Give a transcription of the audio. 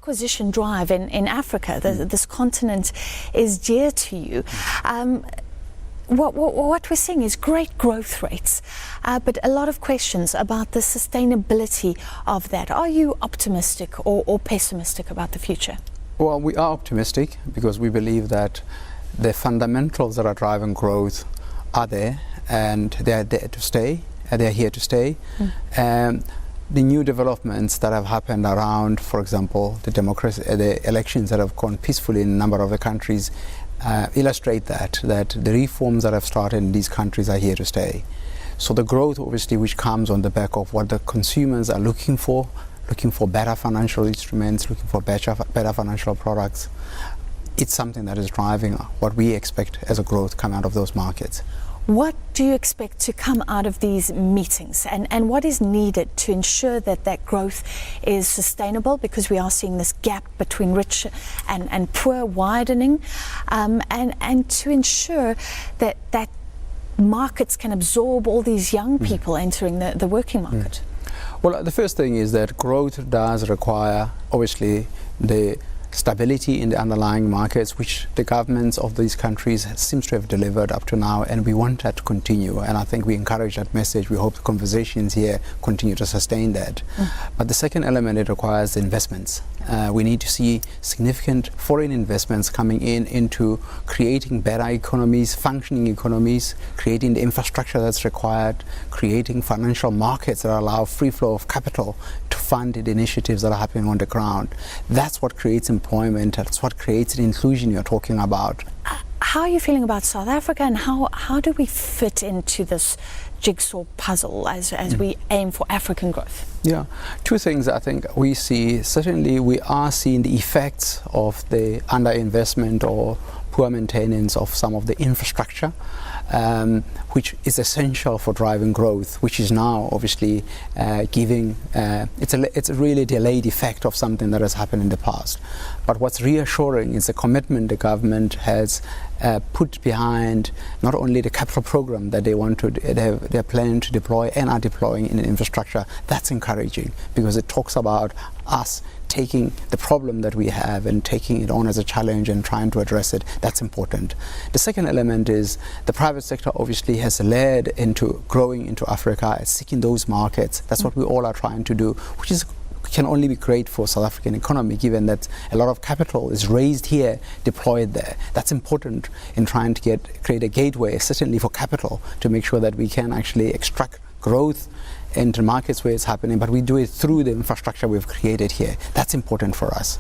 acquisition drive in Africa. This continent is dear to you. What we're seeing is great growth rates, but a lot of questions about the sustainability of that. Are you optimistic or pessimistic about the future? Well, we are optimistic because we believe that the fundamentals that are driving growth are there, and they are there to stay, and they are here to stay. The new developments that have happened around, for example, the elections that have gone peacefully in a number of the countries illustrate that the reforms that have started in these countries are here to stay. So the growth, obviously, which comes on the back of what the consumers are looking for better financial instruments, looking for better financial products, it's something that is driving what we expect as a growth come out of those markets. What do you expect to come out of these meetings, and what is needed to ensure that growth is sustainable, because we are seeing this gap between rich and poor widening, and to ensure that markets can absorb all these young people entering the working market? Well, the first thing is that growth does require, obviously, the stability in the underlying markets, which the governments of these countries seems to have delivered up to now, and we want that to continue. And I think we encourage that message. We hope the conversations here continue to sustain that. But the second element, it requires investments. We need to see significant foreign investments coming into creating better economies, functioning economies, creating the infrastructure that's required, creating financial markets that allow free flow of capital to fund the initiatives that are happening on the ground. That's what creates employment. That's what creates the inclusion you're talking about. How are you feeling about South Africa, and how do we fit into this jigsaw puzzle as we aim for African growth? Yeah, two things I think we see. Certainly we are seeing the effects of the underinvestment or poor maintenance of some of the infrastructure, which is essential for driving growth, which is now obviously giving, it's a really delayed effect of something that has happened in the past. But what's reassuring is the commitment the government has put behind not only the capital program that they're planning to deploy and are deploying in infrastructure. That's encouraging, because it talks about us taking the problem that we have and taking it on as a challenge and trying to address it. That's important. The second element is the private sector obviously has led into growing into Africa, seeking those markets. That's what we all are trying to do, which can only be great for South African economy, given that a lot of capital is raised here, deployed there. That's important in trying to create a gateway, certainly for capital, to make sure that we can actually extract growth into markets where it's happening, but we do it through the infrastructure we've created here. That's important for us.